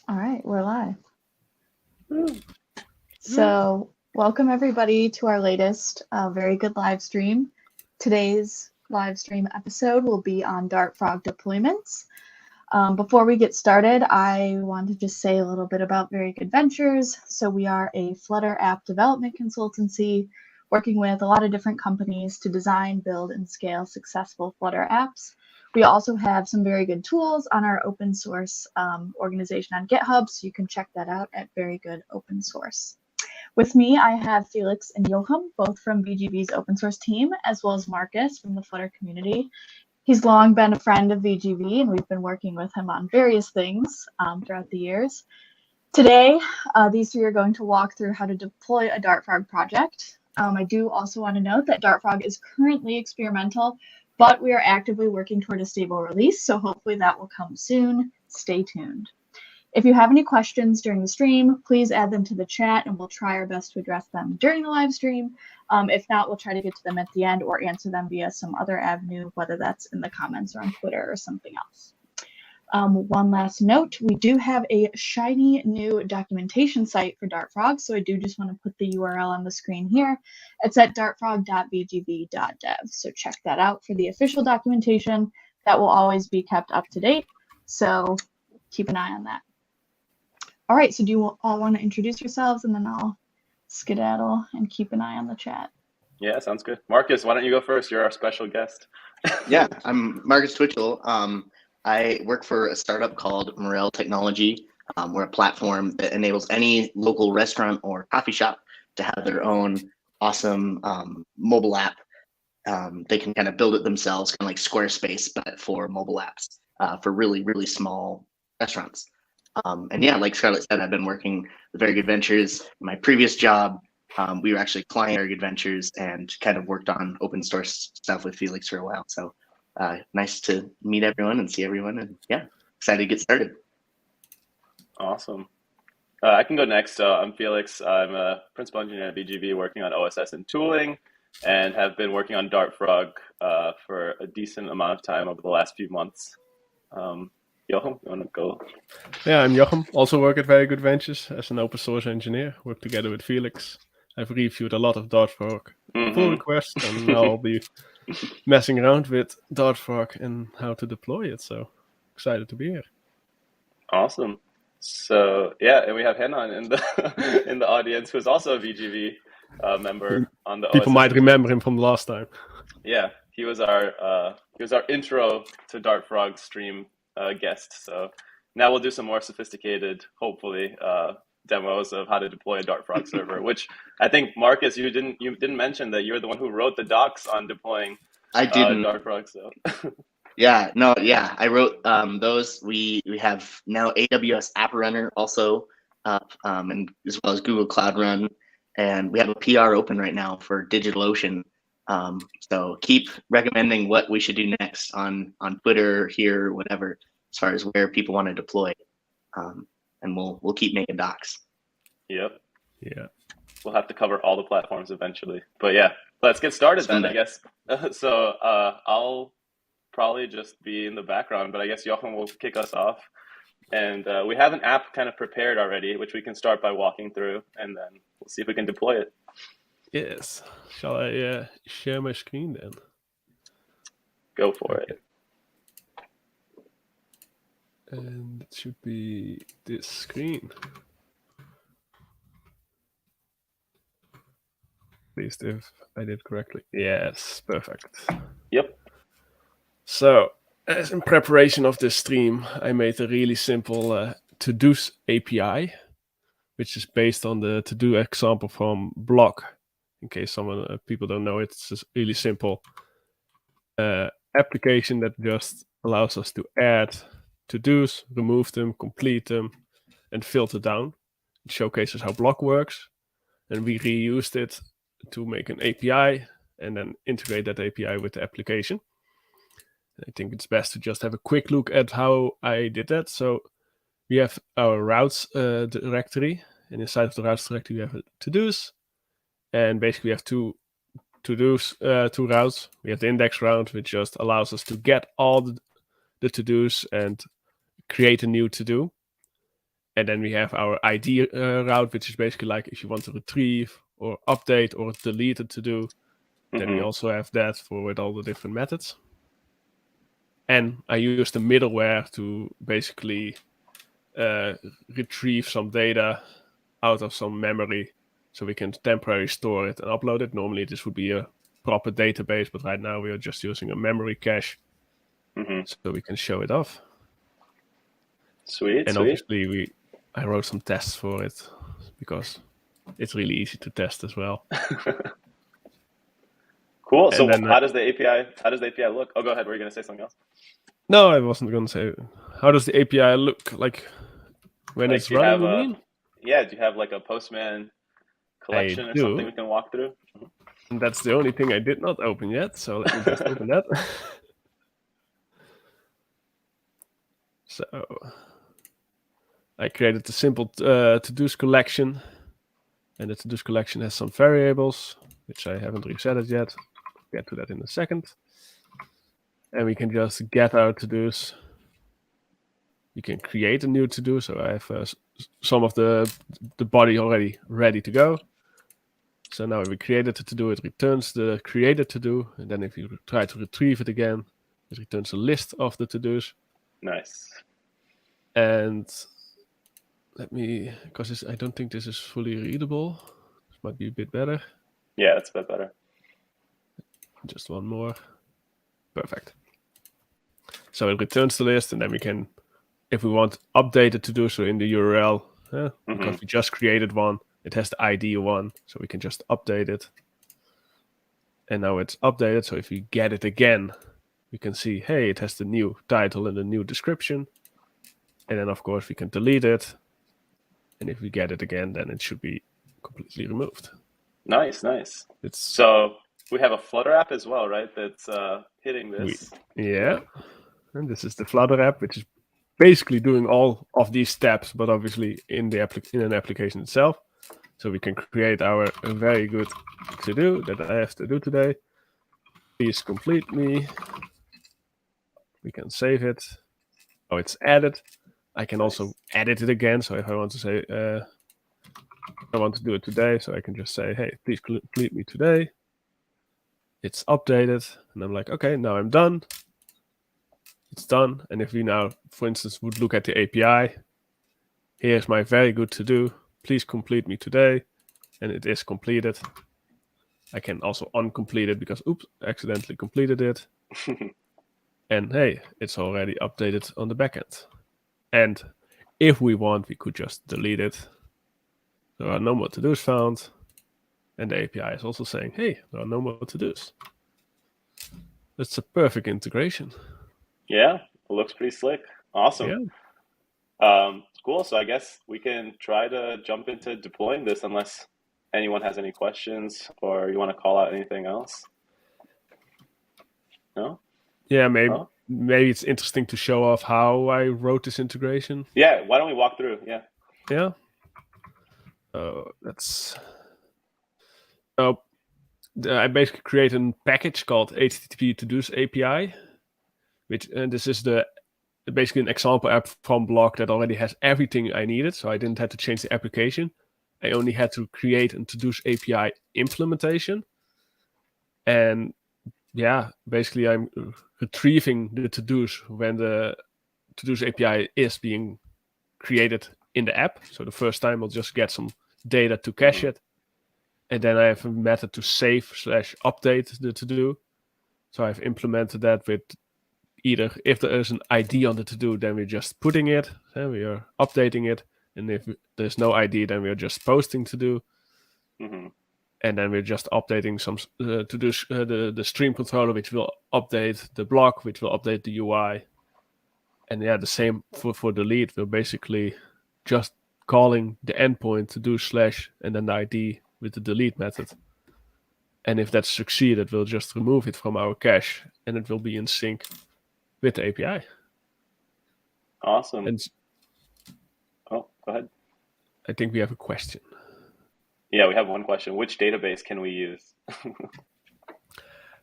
All right, we're live. Woo. So, welcome everybody to our latest very good live stream. Today's live stream episode will be on Dart Frog deployments. Before we get started, I want to just say a little bit about Very Good Ventures. So, we are a Flutter app development consultancy working with a lot of different companies to design, build, and scale successful Flutter apps. We also have some very good tools on our open source organization on GitHub, so you can check that out at Very Good Open Source. With me, I have Felix and Jochum, both from VGV's open source team, as well as Marcus from the Flutter community. He's long been a friend of VGV, and we've been working with him on various things throughout the years. Today, these three are going to walk through how to deploy a Dart Frog project. I do also want to note that Dart Frog is currently experimental, but we are actively working toward a stable release, so hopefully that will come soon. Stay tuned. If you have any questions during the stream, please add them to the chat and we'll try our best to address them during the live stream. If not, we'll try to get to them at the end or answer them via some other avenue, whether that's in the comments or on Twitter or something else. One last note, we do have a shiny new documentation site for Dartfrog, so I do just want to put the URL on the screen here. It's at dartfrog.vgv.dev, so check that out for the official documentation. That will always be kept up to date, so keep an eye on that. All right, so do you all want to introduce yourselves, and then I'll skedaddle and keep an eye on the chat. Yeah, sounds good. Marcus, why don't you go first? You're our special guest. Yeah, I'm Marcus Twitchell. I work for a startup called Morel Technology. We're a platform that enables any local restaurant or coffee shop to have their own awesome mobile app. They can kind of build it themselves, kind of like Squarespace, but for mobile apps for really, really small restaurants. And yeah, like Scarlett said, I've been working with Very Good Ventures. My previous job, we were actually client Very Good Ventures and kind of worked on open source stuff with Felix for a while. So nice to meet everyone and see everyone. And yeah, excited to get started. Awesome. I can go next. I'm Felix. I'm a principal engineer at VGV working on OSS and tooling and have been working on Dartfrog for a decent amount of time over the last few months. Jochum, you want to go? Yeah, I'm Jochum. Also work at Very Good Ventures as an open source engineer. Work together with Felix. I've reviewed a lot of Dartfrog pull requests, and now I'll be messing around with Dartfrog and how to deploy it. So excited to be here. Awesome. So yeah, and we have Henan in the in the audience, who's also a VGV member on the People OSS might remember him from the last time. Yeah, he was our intro to Dartfrog stream guest. So now we'll do some more sophisticated, hopefully, demos of how to deploy a Dartfrog server. Which I think, Marcus, you didn't mention that you're the one who wrote the docs on deploying. I didn't. Dartfrog. So I wrote those. We have now AWS App Runner also up, and as well as Google Cloud Run, and we have a PR open right now for DigitalOcean. So keep recommending what we should do next on Twitter, here, whatever, as far as where people want to deploy, and we'll keep making docs. Yep. Yeah. We'll have to cover all the platforms eventually, but yeah, let's get started then. I guess. So I'll probably just be in the background, but I guess Jochen will kick us off. And we have an app kind of prepared already, which we can start by walking through, and then we'll see if we can deploy it. Yes. Shall I share my screen then? Go for it. And it should be this screen. At least if I did correctly. Yes, perfect. Yep. So, as in preparation of this stream, I made a really simple to-dos API, which is based on the to-do example from Block. In case people don't know, it's a really simple application that just allows us to add to-dos, remove them, complete them, and filter down. It showcases how Block works, and we reused it to make an API and then integrate that API with the application. I think it's best to just have a quick look at how I did that. So we have our routes directory, and inside of the routes directory we have a to-dos, and basically we have two routes. We have the index route, which just allows us to get all the to-dos and create a new to-do. And then we have our ID route, which is basically like if you want to retrieve or update or delete a to-do, then we also have that with all the different methods. And I use the middleware to basically retrieve some data out of some memory so we can temporarily store it and upload it. Normally this would be a proper database, but right now we are just using a memory cache so we can show it off. Sweet. Obviously I wrote some tests for it because it's really easy to test as well. Cool. And so then, how does the API look? Oh, go ahead. Were you going to say something else? No, I wasn't going to say. How does the API look like when Like, it's running? You mean? Yeah. Do you have like a Postman collection or something we can walk through? And that's the only thing I did not open yet. So let me just open that. So I created a simple to-dos collection, and the to-dos collection has some variables, which I haven't resetted yet. I'll get to that in a second. And we can just get our to-dos. You can create a new to-do. So I have some of the body already ready to go. So now we created the to-do, it returns the created to-do. And then if you try to retrieve it again, it returns a list of the to-dos. Nice. And because I don't think this is fully readable. This might be a bit better. Yeah, that's a bit better. Just one more. Perfect. So it returns the list, and then we can, if we want updated to do so in the URL, because we just created one, it has the ID one, so we can just update it. And now it's updated, so if we get it again, we can see, hey, it has the new title and the new description. And then, of course, we can delete it. And if we get it again, then it should be completely removed. Nice. So we have a Flutter app as well, right? That's hitting this. Yeah. And this is the Flutter app, which is basically doing all of these steps, but obviously in an application itself. So we can create our very good to-do that I have to do today. Please complete me. We can save it. Oh, it's added. I can also edit it again. So if I want to say, I want to do it today, so I can just say, hey, please complete me today. It's updated. And I'm like, okay, now I'm done. It's done. And if we now, for instance, would look at the API, here's my very good to do. Please complete me today. And it is completed. I can also uncomplete it because, oops, I accidentally completed it. And hey, it's already updated on the backend. And if we want, we could just delete it. There are no more to-dos found. And the API is also saying, hey, there are no more to-dos. That's a perfect integration. Yeah, it looks pretty slick. Awesome. Yeah. Cool. So I guess we can try to jump into deploying this unless anyone has any questions or you want to call out anything else. No? Yeah, maybe it's interesting to show off how I wrote this integration. Yeah, why don't we walk through? Yeah. Yeah. I basically create a package called HTTP To-Dos API, this is basically an example app from Block that already has everything I needed. So I didn't have to change the application. I only had to create a To-Dos API implementation. And yeah, basically I'm retrieving the to-dos when the to-dos API is being created in the app. So the first time I'll just get some data to cache it. And then I have a method to save/update the to-do. So I've implemented that with either if there is an ID on the to-do, then we're just putting it, we are updating it. And if there's no ID, then we're just posting to-do. And then we're just updating some to-dos, the stream controller, which will update the block, which will update the UI. And yeah, the same for delete. We're basically just calling the endpoint to do / and then the ID with the delete method. And if that's succeeded, we'll just remove it from our cache and it will be in sync with the API. Awesome. Go ahead. I think we have a question. Yeah, we have one question. Which database can we use?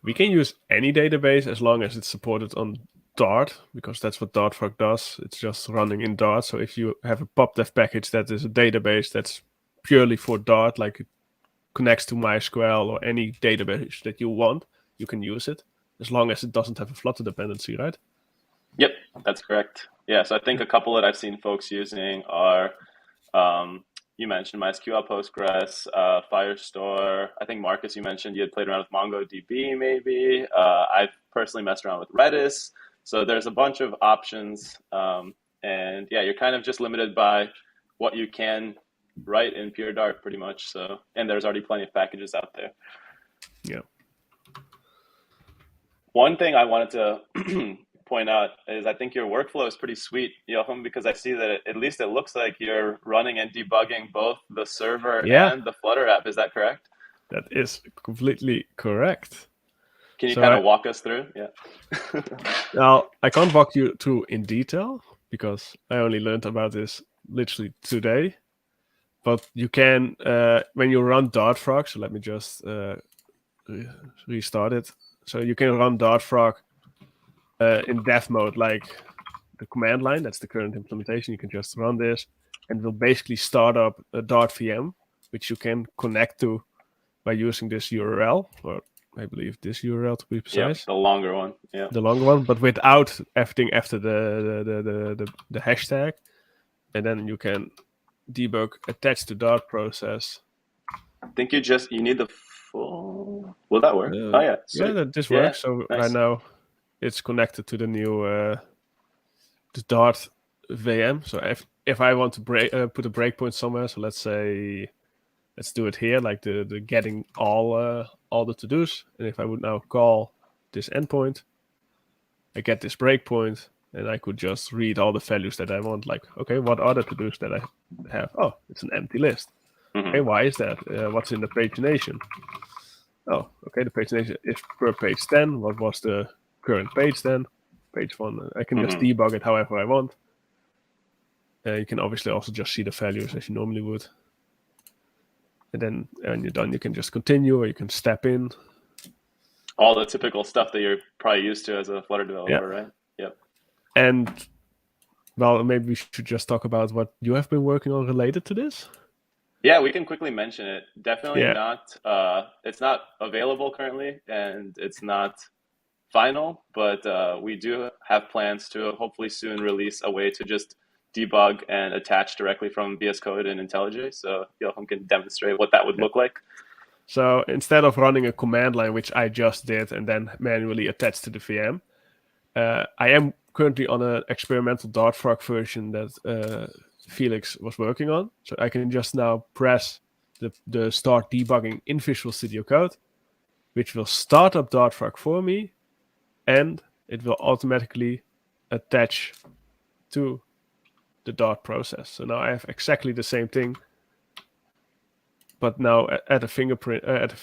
We can use any database as long as it's supported on Dart, because that's what Dartfrog does. It's just running in Dart. So if you have a PubDev package that is a database that's purely for Dart, like it connects to MySQL or any database that you want, you can use it, as long as it doesn't have a Flutter dependency, right? Yep, that's correct. Yeah, so I think a couple that I've seen folks using are, you mentioned MySQL, Postgres, Firestore. I think, Marcus, you mentioned you had played around with MongoDB maybe. I've personally messed around with Redis. So there's a bunch of options. And yeah, you're kind of just limited by what you can write in pure Dart pretty much. So, and there's already plenty of packages out there. Yeah. One thing I wanted to point out is I think your workflow is pretty sweet, Jochum, because I see that at least it looks like you're running and debugging both the server and the Flutter app. Is that correct? That is completely correct. Can you kind of walk us through? Yeah. Now, I can't walk you through in detail because I only learned about this literally today. But you can, when you run Dartfrog, so let me just restart it. So you can run Dartfrog in dev mode, like the command line. That's the current implementation. You can just run this, and it will basically start up a Dart VM, which you can connect to by using this URL, or I believe this URL to be precise. Yeah, the longer one. Yeah, the longer one, but without everything after the hashtag, and then you can debug attached to Dart process. I think you need the full. Will that work? Oh yeah, sweet. This works. So nice. Right now, it's connected to the new the Dart VM. So if I want to put a breakpoint somewhere, so let's do it here, like the getting all the to-dos. And if I would now call this endpoint, I get this breakpoint, and I could just read all the values that I want. Like, okay, what are the to-dos that I have? Oh, it's an empty list. Mm-hmm. Okay, why is that? What's in the pagination? Oh, okay, the pagination is per page 10. What was the current page then? Page 1. I can just debug it however I want. You can obviously also just see the values as you normally would. And then when you're done, you can just continue, or you can step in. All the typical stuff that you're probably used to as a Flutter developer, right? Yep. And, well, maybe we should just talk about what you have been working on related to this. Yeah, we can quickly mention it. Definitely not. It's not available currently, and it's not final, but we do have plans to hopefully soon release a way to just debug and attach directly from VS Code and IntelliJ. So Jochum can demonstrate what that would look like. So instead of running a command line, which I just did, and then manually attach to the VM, I am currently on an experimental Dartfrog version that Felix was working on. So I can just now press the start debugging in Visual Studio Code, which will start up Dartfrog for me, and it will automatically attach to the Dart process. So now I have exactly the same thing, but now at a fingerprint, at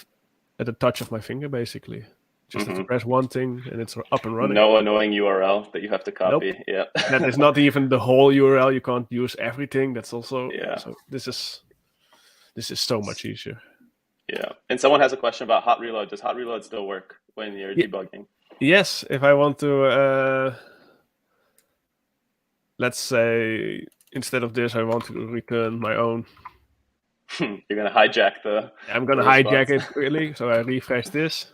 a touch of my finger, basically. Just have to press one thing, and it's up and running. No annoying URL that you have to copy. Nope. Yeah, that is not even the whole URL. You can't use everything. That's also So this is so much easier. Yeah, and someone has a question about hot reload. Does hot reload still work when you're debugging? Yes, if I want to, let's say instead of this, I want to return my own. You're gonna hijack the. I'm gonna hijack it really. So I refresh this.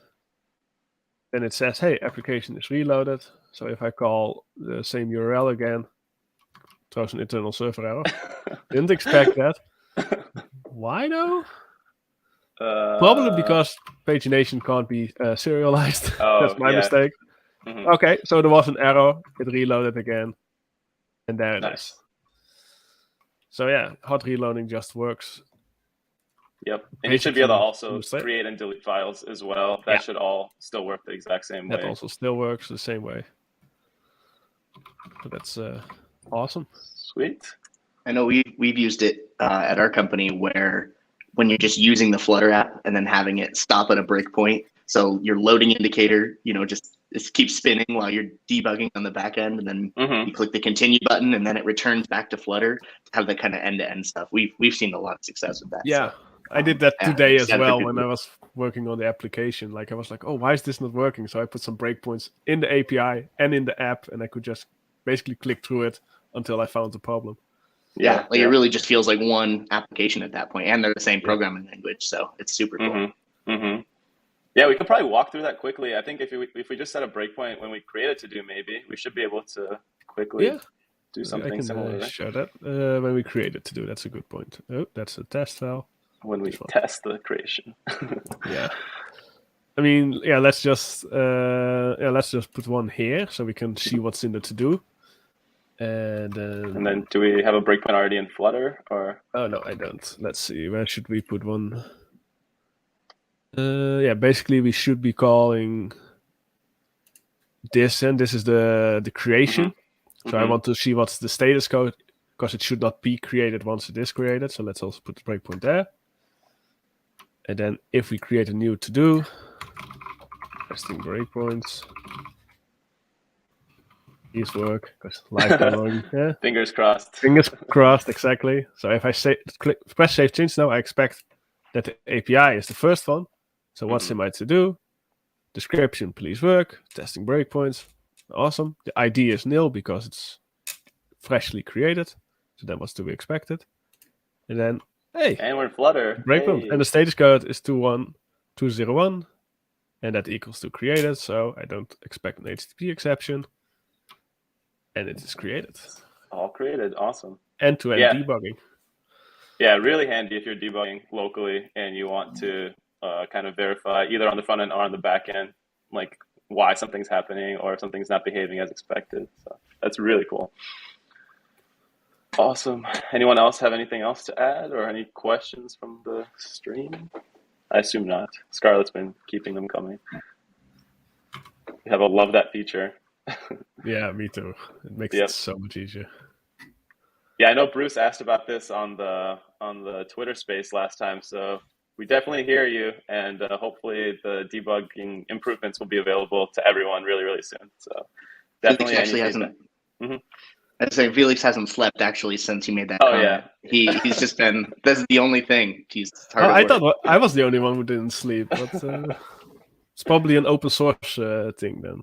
Then it says, hey, application is reloaded. So if I call the same URL again, throws an internal server error. Didn't expect that. Why though? Probably because pagination can't be serialized. That's my mistake. Mm-hmm. Okay, so there was an error. It reloaded again. And there it is. So yeah, hot reloading just works. Yep, and you should be able to also create and delete files as well. That should all still work the exact same way. That also still works the same way. So that's awesome. Sweet. I know we've used it at our company where when you're just using the Flutter app and then having it stop at a breakpoint, so your loading indicator, just keeps spinning while you're debugging on the back end, and then you click the continue button, and then it returns back to Flutter to have that kind of end-to-end stuff. We've seen a lot of success with that. Yeah. So. I did that Yeah, today just as gotta well pick when I was working on the application. Like I was like, oh, why is this not working? So I put some breakpoints in the API and in the app, and I could just basically click through it until I found the problem. Yeah, like it really just feels like one application at that point, and they're the same programming language, so it's super cool. Mm-hmm. Mm-hmm. Yeah, we could probably walk through that quickly. I think if we just set a breakpoint when we create it to do, maybe we should be able to quickly do something I can similar. show that when we create it to do. That's a good point. Oh, that's a test file. When we test the creation. Yeah. I mean, yeah. Let's just put one here so we can see what's in the to do. And then do we have a breakpoint already in Flutter or? Oh no, I don't. Let's see. Where should we put one? Yeah, basically we should be calling this, and this is the creation. Mm-hmm. So I want to see what's the status code, because it should not be created once it is created. So let's also put the breakpoint there. And then if we create a new to do, testing breakpoints. These work because live downloading. Yeah. Fingers crossed. Fingers crossed, exactly. So if I press save change now, I expect that the API is the first one. So what's in my to do? Description, please work. Testing breakpoints. Awesome. The ID is nil because it's freshly created. So then what's to be expected? And then, hey. And we're in Flutter. Breakpoint. Hey. And the status code is 21201. And that equals to created. So I don't expect an HTTP exception. And it is created. All created. Awesome. End-to-end debugging. Yeah, really handy if you're debugging locally and you want to kind of verify either on the front end or on the back end, like why something's happening or if something's not behaving as expected. So that's really cool. Awesome. Anyone else have anything else to add or any questions from the stream? I assume not. Scarlett's been keeping them coming. We have a love that feature. Yeah, me too. It makes it so much easier. Yeah, I know Bruce asked about this on the Twitter space last time, so we definitely hear you, and hopefully the debugging improvements will be available to everyone really, really soon. So definitely. Felix actually hasn't. I'd say Felix hasn't slept actually since he made that comment. Yeah, he's just been. This is the only thing. He's hard I thought I was the only one who didn't sleep, but it's probably an open source thing then.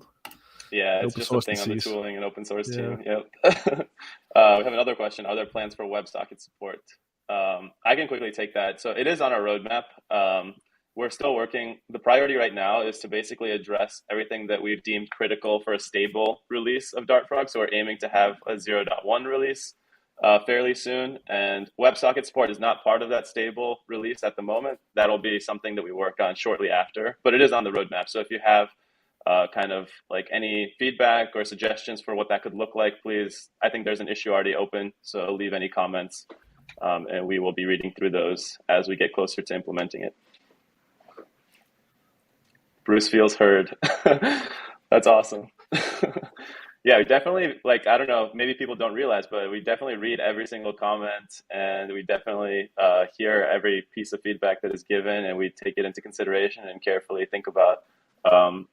Yeah, it's just a thing on the tooling and open source team. Yep. We have another question. Are there plans for WebSocket support? I can quickly take that. So it is on our roadmap. We're still working. The priority right now is to basically address everything that we've deemed critical for a stable release of Dartfrog. So we're aiming to have a 0.1 release fairly soon. And WebSocket support is not part of that stable release at the moment. That'll be something that we work on shortly after, but it is on the roadmap. So if you have kind of like any feedback or suggestions for what that could look like, please. I think there's an issue already open, so leave any comments, and we will be reading through those as we get closer to implementing it. Bruce feels heard. That's awesome. Yeah, we definitely, like, I don't know, maybe people don't realize, but we definitely read every single comment, and we definitely hear every piece of feedback that is given, and we take it into consideration and carefully think about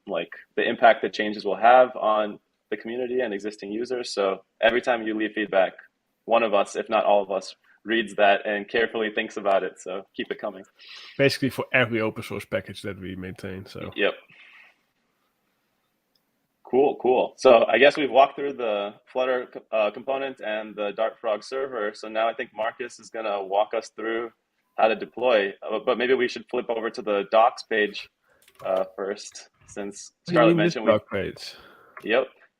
like the impact that changes will have on the community and existing users. So every time you leave feedback, one of us, if not all of us, reads that and carefully thinks about it. So keep it coming. Basically for every open source package that we maintain. So yep. Cool. So I guess we've walked through the Flutter component and the Dartfrog server. So now I think Marcus is going to walk us through how to deploy. But maybe we should flip over to the docs page first, since Scarlett mentioned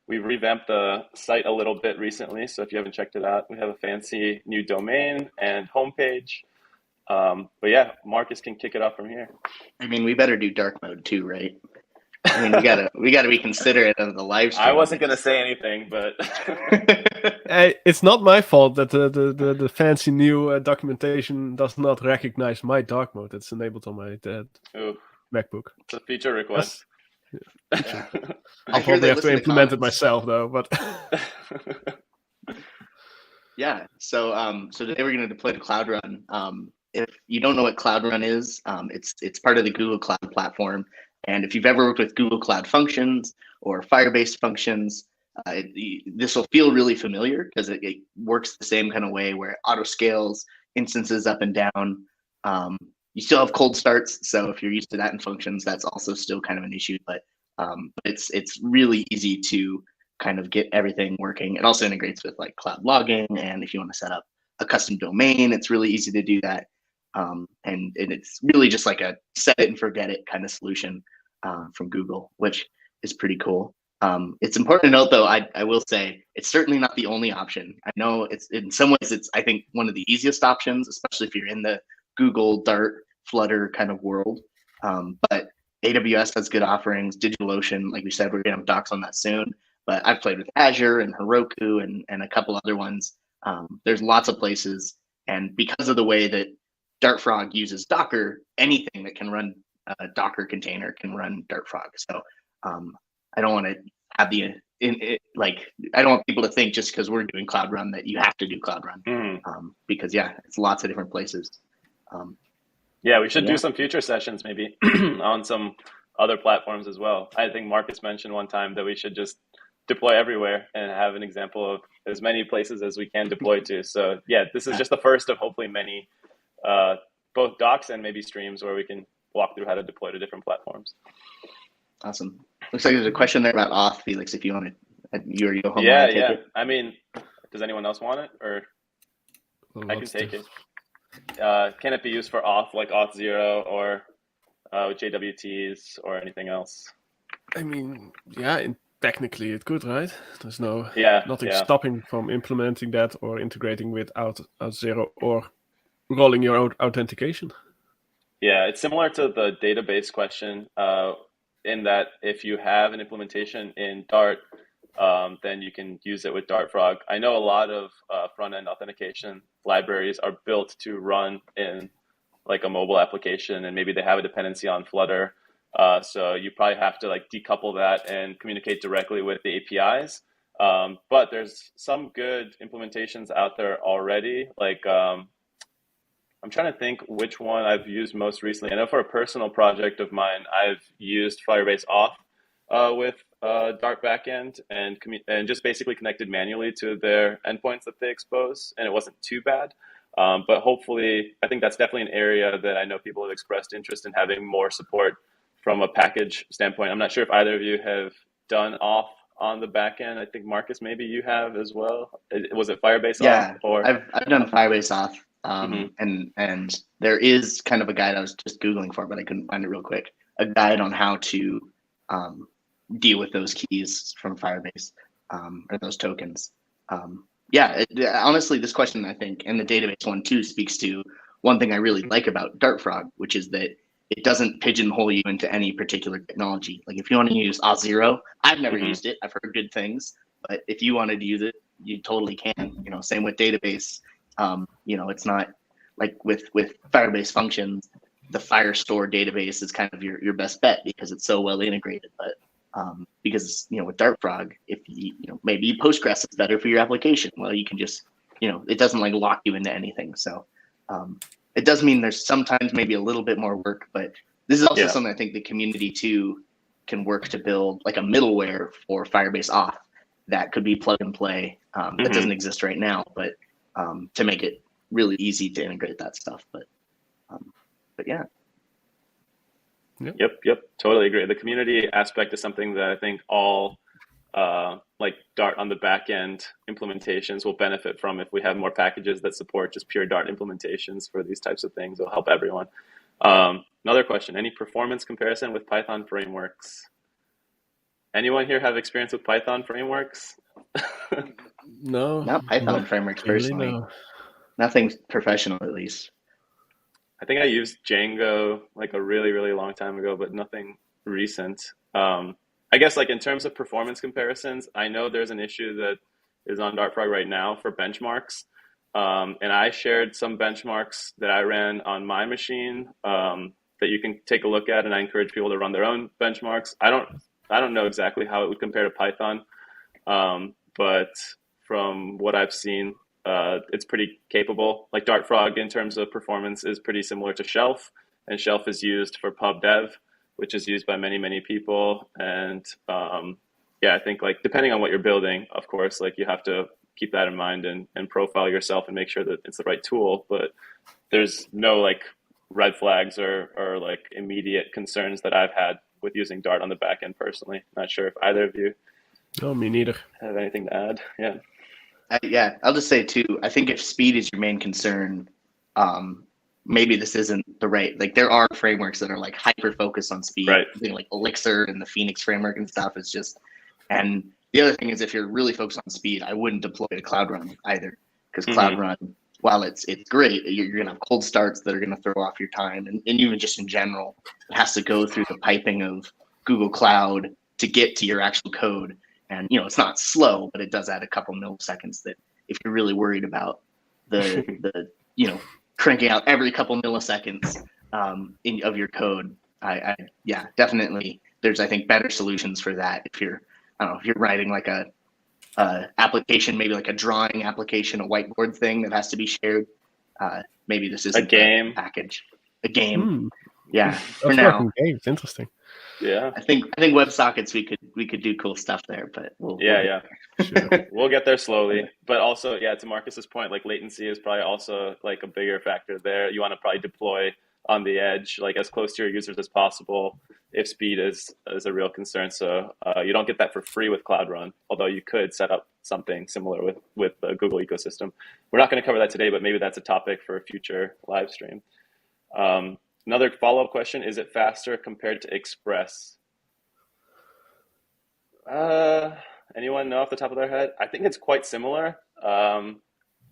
we've revamped the site a little bit recently. So if you haven't checked it out, we have a fancy new domain and homepage. But yeah, Marcus can kick it off from here. I mean, we better do dark mode too, right? I mean, we gotta be considerate of the live stream. I wasn't gonna say anything, but it's not my fault that the fancy new documentation does not recognize my dark mode. It's enabled on my MacBook. It's a feature request. Yeah. I'll probably have to implement it myself, though. But yeah, so today we're going to deploy the Cloud Run. If you don't know what Cloud Run is, it's part of the Google Cloud platform. And if you've ever worked with Google Cloud Functions or Firebase Functions, this will feel really familiar because it works the same kind of way where it auto scales instances up and down. you still have cold starts. So if you're used to that in functions, that's also still kind of an issue. But it's really easy to kind of get everything working. It also integrates with like cloud logging, and if you want to set up a custom domain, it's really easy to do that. And it's really just like a set it and forget it kind of solution from Google, which is pretty cool. It's important to note, though, I will say it's certainly not the only option. I know it's in some ways it's I think one of the easiest options, especially if you're in the Google, Dart, Flutter kind of world. But AWS has good offerings. DigitalOcean, like we said, we're going to have docs on that soon. But I've played with Azure and Heroku and a couple other ones. There's lots of places. And because of the way that Dartfrog uses Docker, anything that can run a Docker container can run Dartfrog. So I don't want to have I don't want people to think just because we're doing Cloud Run that you have to do Cloud Run. Because it's lots of different places. Yeah, we should do some future sessions maybe on some other platforms as well. I think Marcus mentioned one time that we should just deploy everywhere and have an example of as many places as we can deploy to. So yeah, this is just the first of hopefully many, both docs and maybe streams where we can walk through how to deploy to different platforms. Awesome. Looks like there's a question there about auth, Felix, if you want to, you or Jochum. Yeah. I mean, does anyone else want it, or I can take it? Can it be used for auth, like Auth0 or JWTs or anything else? I mean, technically it could, right? There's nothing Yeah. stopping from implementing that or integrating with Auth0 or rolling your own authentication. Yeah, it's similar to the database question in that if you have an implementation in Dart, then you can use it with Dartfrog. I know a lot of front-end authentication libraries are built to run in like a mobile application, and maybe they have a dependency on Flutter. So you probably have to like decouple that and communicate directly with the APIs. But there's some good implementations out there already. Like I'm trying to think which one I've used most recently. I know for a personal project of mine, I've used Firebase Auth with Dart backend and just basically connected manually to their endpoints that they expose, and it wasn't too bad. But hopefully, I think that's definitely an area that I know people have expressed interest in having more support from a package standpoint. I'm not sure if either of you have done Auth on the back end. I think Marcus, maybe you have as well. Was it Firebase Auth? Or I've done Firebase Auth, and there is kind of a guide I was just Googling for, but I couldn't find it real quick. A guide on how to deal with those keys from Firebase or those tokens. Honestly, this question, I think, and the database one too, speaks to one thing I really like about Dartfrog, which is that it doesn't pigeonhole you into any particular technology. Like if you want to use Auth0, I've never used it. I've heard good things, but if you wanted to use it, you totally can. Same with database. It's not like with Firebase functions, the Firestore database is kind of your best bet because it's so well integrated. But because with Dartfrog, if maybe Postgres is better for your application, well, you can just it doesn't like lock you into anything. So it does mean there's sometimes maybe a little bit more work, but this is also something I think the community too can work to build like a middleware for Firebase Auth that could be plug and play. That doesn't exist right now, but to make it really easy to integrate that stuff. But yeah. Yep. Totally agree. The community aspect is something that I think all like Dart on the back end implementations will benefit from. If we have more packages that support just pure Dart implementations for these types of things, it'll help everyone. Another question, any performance comparison with Python frameworks? Anyone here have experience with Python frameworks? No. Not Python frameworks personally. Really, no. Nothing professional, at least. I think I used Django like a really, really long time ago, but nothing recent. I guess like in terms of performance comparisons, I know there's an issue that is on Dartfrog right now for benchmarks. And I shared some benchmarks that I ran on my machine that you can take a look at, and I encourage people to run their own benchmarks. I don't know exactly how it would compare to Python, but from what I've seen, it's pretty capable. Like Dartfrog in terms of performance is pretty similar to Shelf, and Shelf is used for pubdev, which is used by many, many people. And I think like depending on what you're building, of course, like you have to keep that in mind and profile yourself and make sure that it's the right tool. But there's no like red flags or like immediate concerns that I've had with using Dart on the back end personally. Not sure if either of you No, me neither. have anything to add. Yeah. Yeah, I'll just say too, I think if speed is your main concern, maybe this isn't the right, like there are frameworks that are like hyper focused on speed, Right. like Elixir and the Phoenix framework and stuff is just, and the other thing is if you're really focused on speed, I wouldn't deploy to Cloud Run either, because Cloud Run, while it's great, you're gonna have cold starts that are gonna throw off your time, and even just in general, it has to go through the piping of Google Cloud to get to your actual code. And it's not slow, but it does add a couple milliseconds that if you're really worried about the cranking out every couple milliseconds of your code, I definitely there's I think better solutions for that. If you're writing like a application, maybe like a drawing application, a whiteboard thing that has to be shared, maybe this isn't a game package, a game. Yeah, for That's now. games. Interesting. Yeah, I think WebSockets we could do cool stuff there, but we'll sure. We'll get there slowly. But also, to Marcus's point, like latency is probably also like a bigger factor there. You want to probably deploy on the edge, like as close to your users as possible, if speed is a real concern. So you don't get that for free with Cloud Run, although you could set up something similar with the Google ecosystem. We're not going to cover that today, but maybe that's a topic for a future live stream. Another follow-up question, is it faster compared to Express? Anyone know off the top of their head? I think it's quite similar.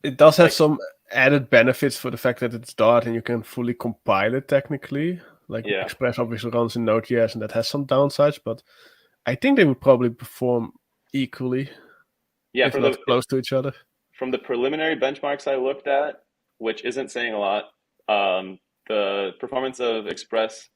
It does have some added benefits for the fact that it's Dart and you can fully compile it technically. Express obviously runs in Node.js and that has some downsides, but I think they would probably perform equally. Yeah, if not close to each other. From the preliminary benchmarks I looked at, which isn't saying a lot, the performance of Express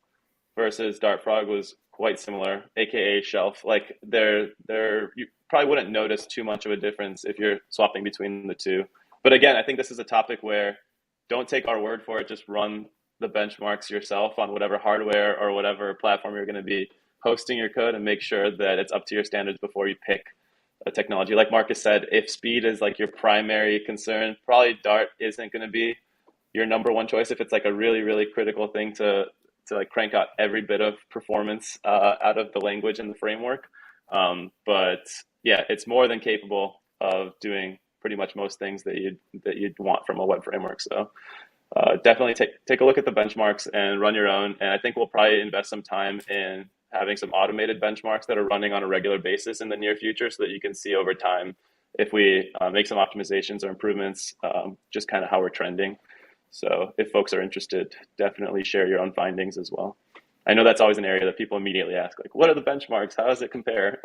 versus Dart Frog was quite similar, aka Shelf. Like you probably wouldn't notice too much of a difference if you're swapping between the two. But again, I think this is a topic where don't take our word for it, just run the benchmarks yourself on whatever hardware or whatever platform you're going to be hosting your code, and make sure that it's up to your standards before you pick a technology. Like Marcus said, if speed is like your primary concern, probably Dart isn't going to be your number one choice if it's like a really, really critical thing to like crank out every bit of performance out of the language and the framework. But yeah, it's more than capable of doing pretty much most things that you'd want from a web framework. So definitely take a look at the benchmarks and run your own. And I think we'll probably invest some time in having some automated benchmarks that are running on a regular basis in the near future, so that you can see over time if we make some optimizations or improvements, just kind of how we're trending. So if folks are interested, definitely share your own findings as well. I know that's always an area that people immediately ask, like, what are the benchmarks? How does it compare?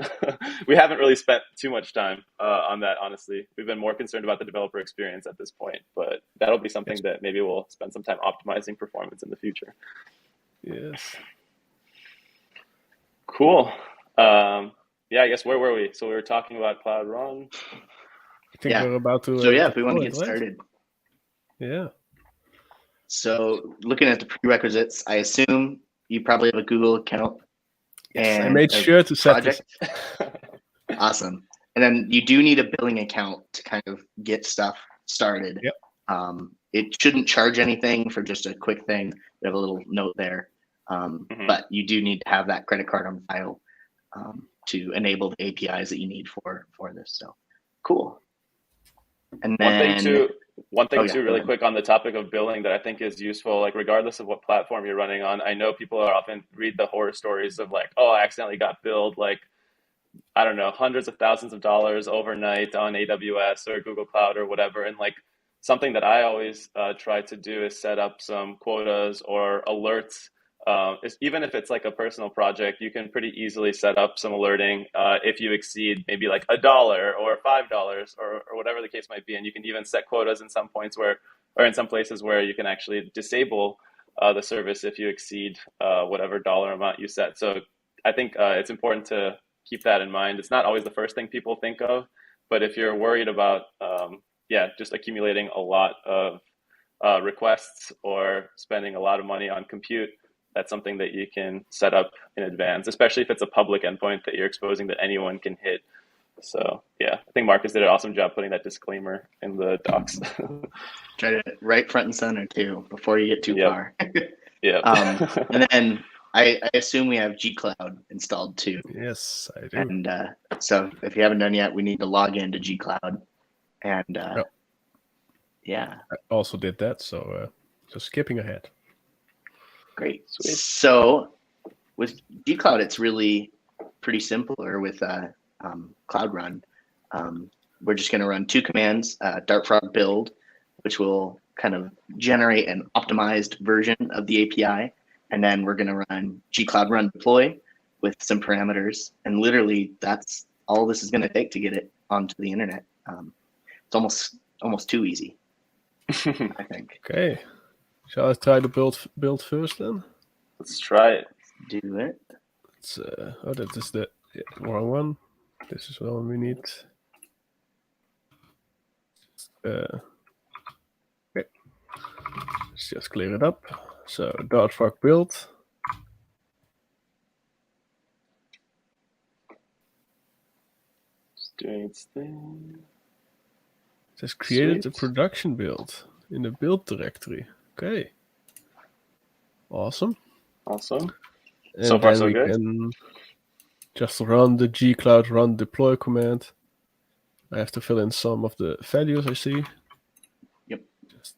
We haven't really spent too much time on that, honestly. We've been more concerned about the developer experience at this point, but that'll be something that maybe we'll spend some time optimizing performance in the future. Yes. Cool. I guess where were we? So we were talking about Cloud Run. I think we're about to. So if we want to get started. Yeah. So looking at the prerequisites, I assume you probably have a Google account. Yes, I made sure to set this. Awesome. And then you do need a billing account to kind of get stuff started. Yep. It shouldn't charge anything for just a quick thing. We have a little note there. But you do need to have that credit card on file to enable the APIs that you need for this. So cool. And then one thing too, really quick on the topic of billing that I think is useful, like regardless of what platform you're running on. I know people are often read the horror stories of like, oh, I accidentally got billed like, I don't know, hundreds of thousands of dollars overnight on AWS or Google Cloud or whatever. And like something that I always try to do is set up some quotas or alerts. Even if it's like a personal project, you can pretty easily set up some alerting if you exceed maybe like $1 or $5 or whatever the case might be. And you can even set quotas in some points or in some places where you can actually disable the service if you exceed whatever dollar amount you set. So I think it's important to keep that in mind. It's not always the first thing people think of, but if you're worried about just accumulating a lot of requests or spending a lot of money on compute, that's something that you can set up in advance, especially if it's a public endpoint that you're exposing that anyone can hit So yeah, I think Marcus did an awesome job putting that disclaimer in the docs. Try to right front and center too before you get too Yep. far. Yeah. And then I assume we have gcloud installed too. Yes, I do. And so if you haven't done yet, we need to log into gcloud. And yeah, I also did that, so just skipping ahead. great. Sweet. So with gcloud, it's really pretty simple. Or with Cloud Run, we're just going to run 2 commands: Dartfrog build, which will kind of generate an optimized version of the API, and then we're going to run gcloud run deploy with some parameters. And literally, that's all this is going to take to get it onto the internet. It's almost too easy, I think. Okay, shall I try to build first then? Let's try it. Do it. It's that is the wrong one. This is the one we need. Okay. Let's just clear it up. So Dartfrog build. Just doing its thing. It says created Sweet. a production build in the build directory. Okay. Awesome. Awesome. And So far, then so we good. can just run the gcloud run deploy command. I have to fill in some of the values I see. Yep. Just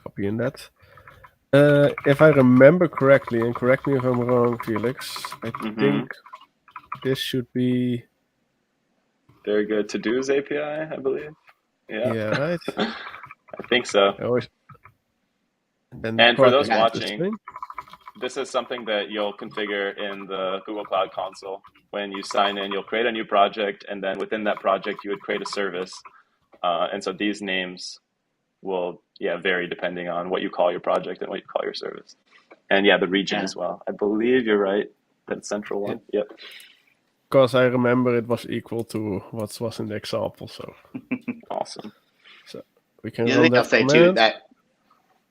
copy in that. If I remember correctly, and correct me if I'm wrong, Felix, I think this should be... Very good. To-dos API, I believe. Yeah. right. I think so. And for those watching, this is something that you'll configure in the Google Cloud Console. When you sign in, you'll create a new project, and then within that project, you would create a service. And so these names will vary depending on what you call your project and what you call your service. And the region as well. I believe you're right. That central one. Yep. Because I remember it was equal to what was in the example. So awesome. So we can the other thing I'll say too,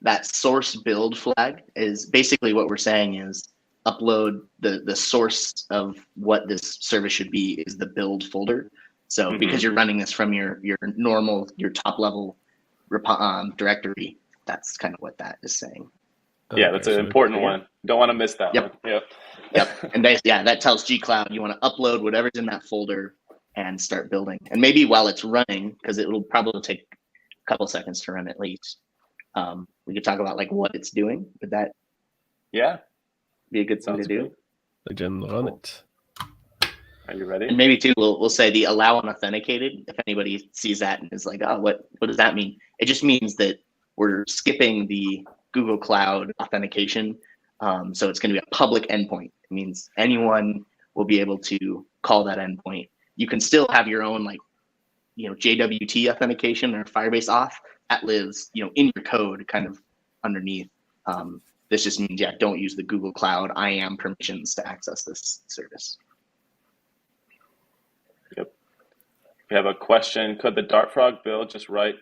that source build flag is basically what we're saying is upload the source of what this service should be is the build folder. So because you're running this from your top level directory, that's kind of what that is saying. Yeah, that's an important one. Don't want to miss that one. Yep. And that tells gcloud you want to upload whatever's in that folder and start building. And maybe while it's running, because it will probably take a couple seconds to run at least, we could talk about like what it's doing. Would that be a good thing to do? Then run it. Are you ready? And maybe too, we'll say the allow unauthenticated. If anybody sees that and is like, oh, what does that mean? It just means that we're skipping the Google Cloud authentication. So it's going to be a public endpoint. It means anyone will be able to call that endpoint. You can still have your own JWT authentication or Firebase auth that lives in your code kind of underneath. This just means don't use the Google Cloud IAM permissions to access this service. Yep. We have a question. Could the Dartfrog build just write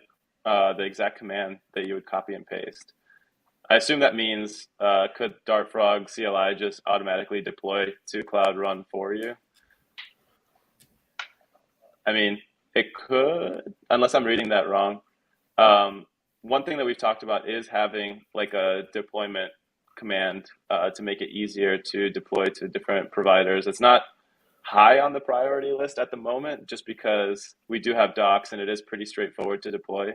the exact command that you would copy and paste? I assume that means could Dartfrog CLI just automatically deploy to Cloud Run for you? I mean, it could, unless I'm reading that wrong. One thing that we've talked about is having like a deployment command to make it easier to deploy to different providers. It's not high on the priority list at the moment, just because we do have docs and it is pretty straightforward to deploy.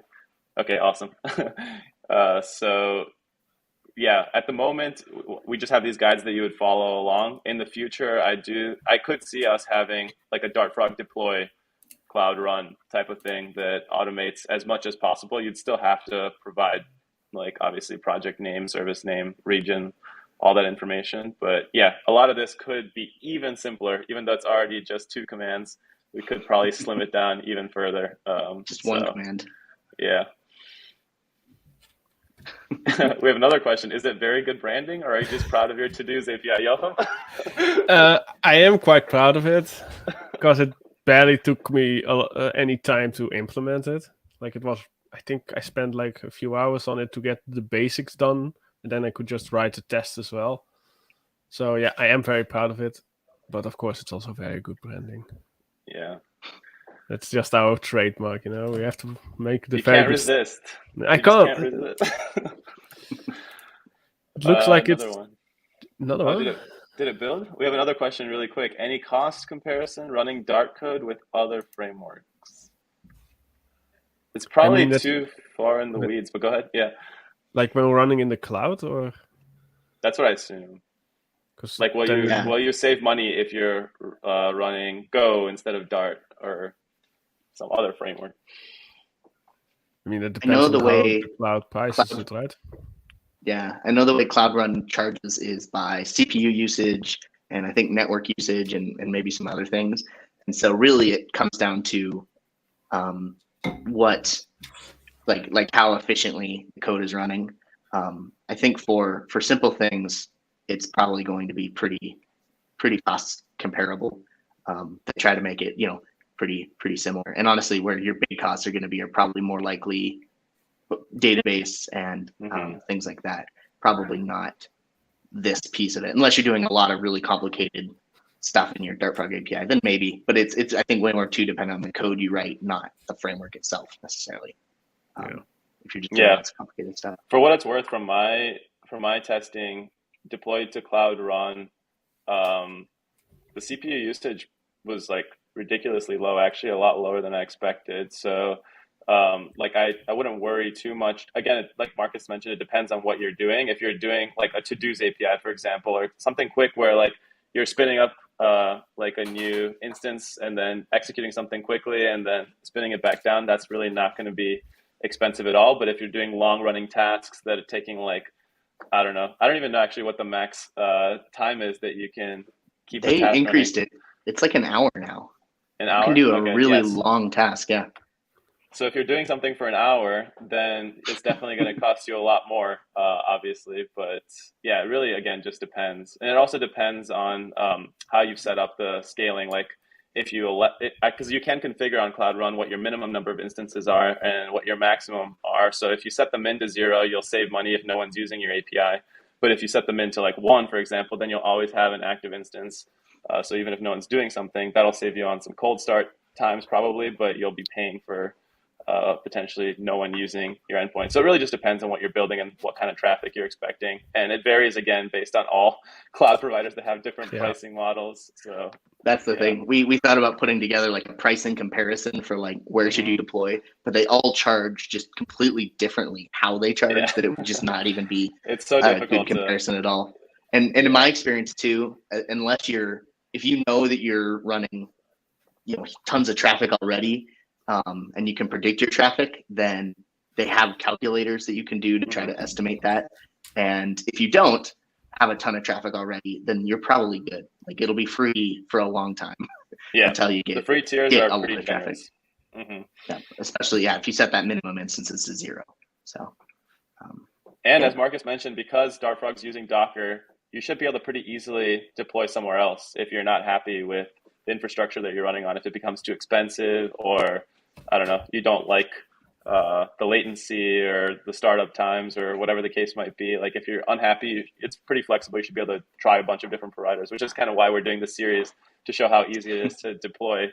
Okay, awesome. So yeah, at the moment, we just have these guides that you would follow along. In the future, I could see us having like a Dartfrog deploy Cloud Run type of thing that automates as much as possible. You'd still have to provide like obviously project name, service name, region, all that information. But yeah, a lot of this could be even simpler, even though it's already just 2 commands. We could probably slim it down even further. Just one command. Yeah. We have another question. Is it very good branding, or are you just proud of your to-dos API, Jochum? I am quite proud of it because it barely took me any time to implement it. Like it was, I think I spent like a few hours on it to get the basics done, and then I could just write the test as well. So yeah, I am very proud of it, but of course it's also very good branding. Yeah. That's just our trademark, We have to make the You very can't good resist. I You just can't. can't resist. It looks like Another it's one. another Oh, one. did it build? We have another question really quick. Any cost comparison running Dart code with other frameworks? It's probably that- too far in the that- weeds, but go ahead. Yeah, Like when running in the cloud, or that's what I assume. because Like, will you save money if you're running Go instead of Dart or some other framework? I mean, it I depends know on the how way the cloud prices Cloud- it, right? Yeah, I know the way Cloud Run charges is by CPU usage and I think network usage and maybe some other things. And so really it comes down to what like how efficiently the code is running. I think for simple things, it's probably going to be pretty cost comparable. They try to make it, pretty similar. And honestly, where your big costs are going to be are probably more likely database and things like that. Probably not this piece of it, unless you're doing a lot of really complicated stuff in your Dartfrog API. Then maybe, but it's I think way more too dependent on the code you write, not the framework itself necessarily. If you're just doing lots of complicated stuff. For what it's worth, from my testing deployed to Cloud Run, the CPU usage was like ridiculously low, actually a lot lower than I expected. So I wouldn't worry too much. Again, like Marcus mentioned, it depends on what you're doing. If you're doing like a to-dos API, for example, or something quick where like you're spinning up like a new instance and then executing something quickly and then spinning it back down, that's really not going to be expensive at all. But if you're doing long running tasks that are taking like, I don't even know actually what the max time is that you can keep They a task increased running. It's like an hour now. An hour? You can do a Okay, really yes. long task, yeah. So if you're doing something for an hour, then it's definitely going to cost you a lot more, obviously. But yeah, it really, again, just depends. And it also depends on how you've set up the scaling. Like if you because you can configure on Cloud Run what your minimum number of instances are and what your maximum are. So if you set them into 0, you'll save money if no one's using your API. But if you set them into like 1, for example, then you'll always have an active instance. So even if no one's doing something, that'll save you on some cold start times probably, but you'll be paying for potentially no one using your endpoint. So it really just depends on what you're building and what kind of traffic you're expecting. And it varies, again, based on all cloud providers that have different pricing models. So that's the thing. We thought about putting together like a pricing comparison for like where should you deploy, but they all charge just completely differently how they charge that it would just not even be it's so a difficult good comparison at all. And in my experience too, unless if you know that you're running, tons of traffic already, and you can predict your traffic, then they have calculators that you can do to try to estimate that. And if you don't have a ton of traffic already, then you're probably good. Like it'll be free for a long time. Yeah, until you get the free tiers get are a lot pretty of traffic. Yeah, especially if you set that minimum instances to 0. So. And as Marcus mentioned, because Dartfrog's using Docker, you should be able to pretty easily deploy somewhere else if you're not happy with the infrastructure that you're running on. If it becomes too expensive, or I don't know, you don't like the latency or the startup times or whatever the case might be. Like if you're unhappy, it's pretty flexible. You should be able to try a bunch of different providers, which is kind of why we're doing this series, to show how easy it is to deploy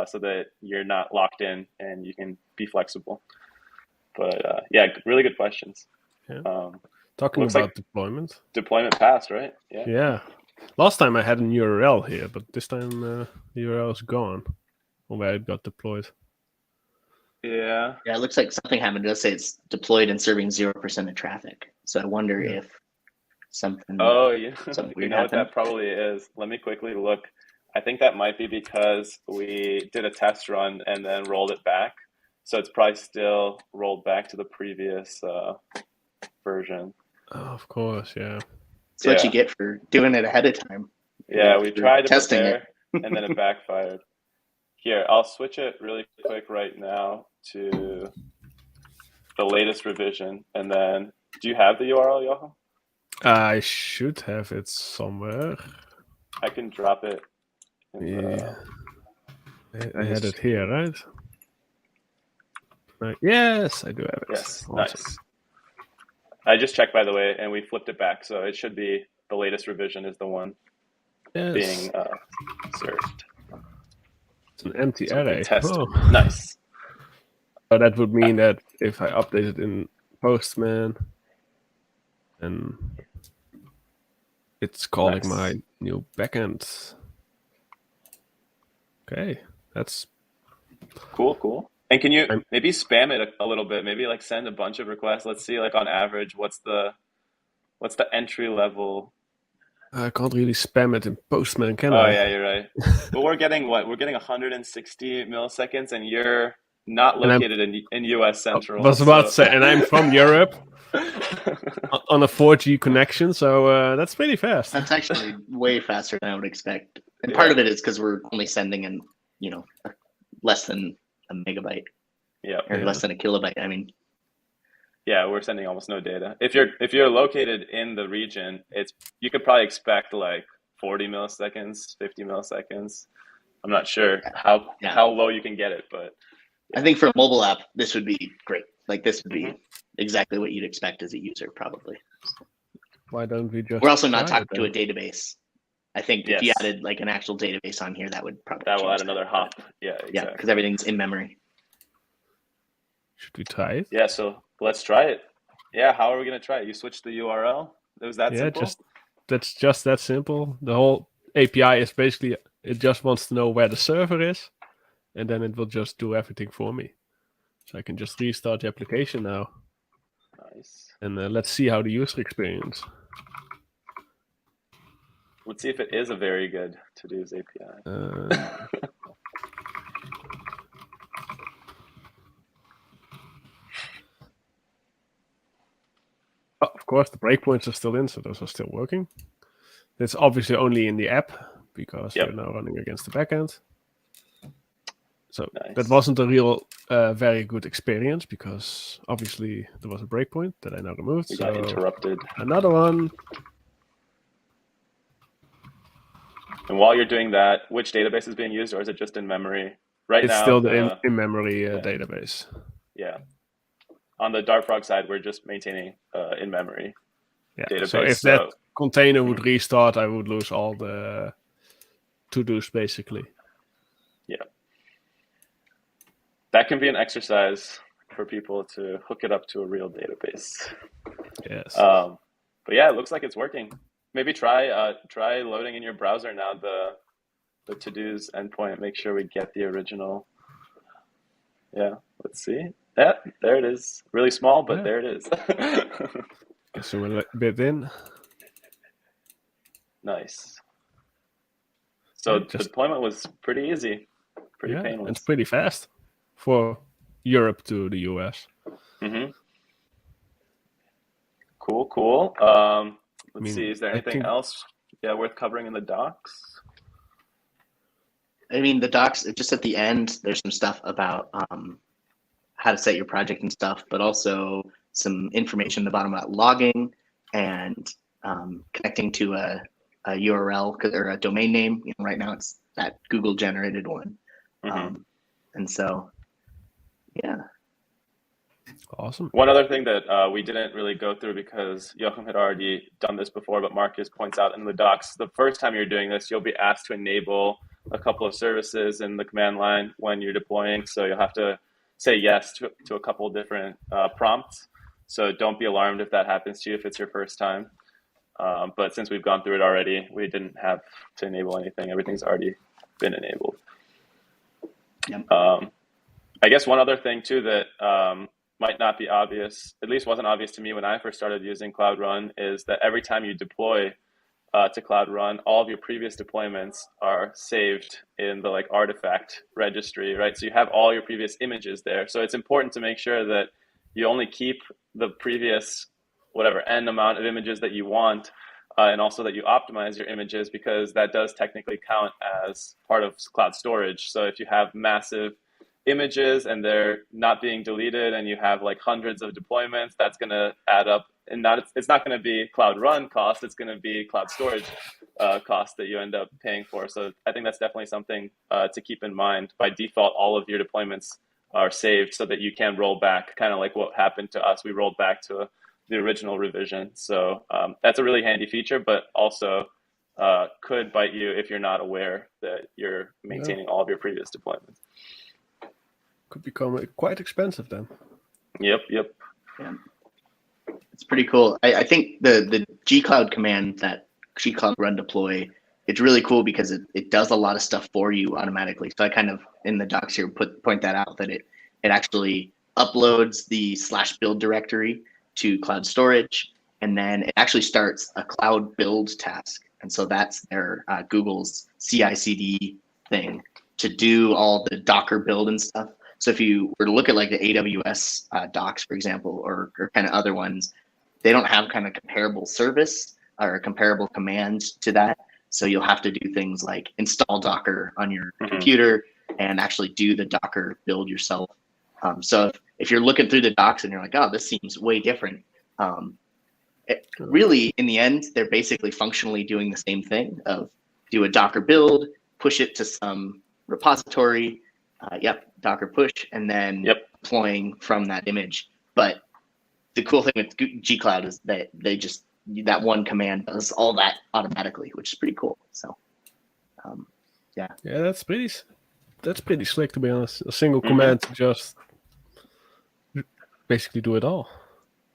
so that you're not locked in and you can be flexible. But yeah, really good questions. Yeah. Talking about deployment passed, right? Yeah. Last time I had an URL here, but this time the URL is gone on where it got deployed. Yeah, it looks like something happened. It does say it's deployed and serving 0% of traffic. So I wonder if something. Oh, yeah. Something You weird know happened. what that probably is? Let me quickly look. I think that might be because we did a test run and then rolled it back. So it's probably still rolled back to the previous version. Oh, of course, yeah. That's what you get for doing it ahead of time. Yeah, we tried to testing prepare and then it backfired. Here, I'll switch it really quick right now to the latest revision. And then, do you have the URL, Jochum? I should have it somewhere. I can drop it. I had it here, right? Yes, I do have it. Yes, awesome. Nice. I just checked, by the way, and we flipped it back. So it should be the latest revision is the one being served. It's an empty So we can array. test Oh. it. Nice. So that would mean that if I update it in Postman, and it's calling Nice. my new backend. Okay, that's Cool. And can you I'm- maybe spam it a little bit? Maybe like send a bunch of requests. Let's see, like on average, what's the entry level? I can't really spam it in Postman, can Oh I? yeah, you're right. But we're getting what? We're getting 160 milliseconds, and you're not And I'm- located in US I Central. was about to so- say, and I'm from Europe on a 4G connection, so that's pretty fast. That's actually way faster than I would expect. And Yeah. part of it is because we're only sending in, less than a megabyte Yeah. or less than a kilobyte. I mean, Yeah, we're sending almost no data. If you're located in the region, you could probably expect like 40 milliseconds, 50 milliseconds. I'm not sure how low you can get it, but I think for a mobile app, this would be great. Like this would be Mhm. exactly what you'd expect as a user, probably. Why don't we just? We're also not try talking it to a then? database. I think if you Yes. added like an actual database on here, that would probably that will change add another hop. Yeah, exactly. Yeah, because everything's in memory. Should we try it? Yeah, so let's try it. Yeah, how are we gonna try it? You switch the URL? It was that Yeah, simple? that's just that simple. The whole API is basically it just wants to know where the server is, and then it will just do everything for me. So I can just restart the application now, Nice. and let's see how the user experience. Let's see if it is a very good to-dos API. Oh, of course, the breakpoints are still in, so those are still working. It's obviously only in the app because Yep. we're now running against the backend. So Nice. that wasn't a real very good experience because obviously there was a breakpoint that I now removed. We So got interrupted. another one. And while you're doing that, which database is being used, or is it just in memory? Right It's now, still the in-memory database. Yeah. On the Dartfrog side, we're just maintaining in-memory Yeah. database. So if that container would restart, I would lose all the to-dos basically. Yeah. That can be an exercise for people to hook it up to a real database. Yes. But yeah, it looks like it's working. Maybe try loading in your browser now the to-dos endpoint. Make sure we get the original. Yeah, let's see. Yeah, there it is. Really small, but there it is. Zoom a bit in. Nice. So the deployment was pretty easy, pretty painless. It's pretty fast for Europe to the US. Mm-hmm. Cool. Let's see. Is there anything else worth covering in the docs? I mean, the docs, just at the end, there's some stuff about how to set your project and stuff, but also some information at the bottom about logging and connecting to a URL or a domain name. Right now it's that Google generated one. Mm-hmm. And so, yeah. Awesome. One other thing that we didn't really go through because Jochum had already done this before, but Marcus points out in the docs, the first time you're doing this, you'll be asked to enable a couple of services in the command line when you're deploying. So you'll have to say yes to a couple of different prompts. So don't be alarmed if that happens to you if it's your first time. But since we've gone through it already, we didn't have to enable anything. Everything's already been enabled. Yep. I guess one other thing too that might not be obvious, at least wasn't obvious to me when I first started using Cloud Run, is that every time you deploy to Cloud Run, all of your previous deployments are saved in the artifact registry, right? So you have all your previous images there. So it's important to make sure that you only keep the previous whatever n amount of images that you want, and also that you optimize your images because that does technically count as part of cloud storage. So if you have massive images and they're not being deleted and you have hundreds of deployments, that's going to add up, and it's not going to be Cloud Run cost, it's going to be cloud storage cost that you end up paying for. So I think that's definitely something to keep in mind. By default, all of your deployments are saved so that you can roll back, kind of like what happened to us. We rolled back to the original revision. So that's a really handy feature, but also could bite you if you're not aware that you're maintaining all of your previous deployments. Could become quite expensive then. Yep. Yeah. It's pretty cool. I think the gcloud command, that gcloud run deploy, it's really cool because it does a lot of stuff for you automatically. So I kind of, in the docs here, point that out, that it actually uploads the /build directory to cloud storage, and then it actually starts a cloud build task. And so that's their Google's CI/CD thing to do all the Docker build and stuff. So if you were to look at like the AWS docs, for example, or kind of other ones, they don't have kind of comparable service or comparable commands to that. So you'll have to do things like install Docker on your computer and actually do the Docker build yourself. So if you're looking through the docs and you're like, oh, this seems way different, really, in the end, they're basically functionally doing the same thing of do a Docker build, push it to some repository, Docker push, and then deploying from that image. But the cool thing with gcloud is that they just, that one command does all that automatically, which is pretty cool. So, yeah, that's pretty slick, to be honest. A single command to just basically do it all.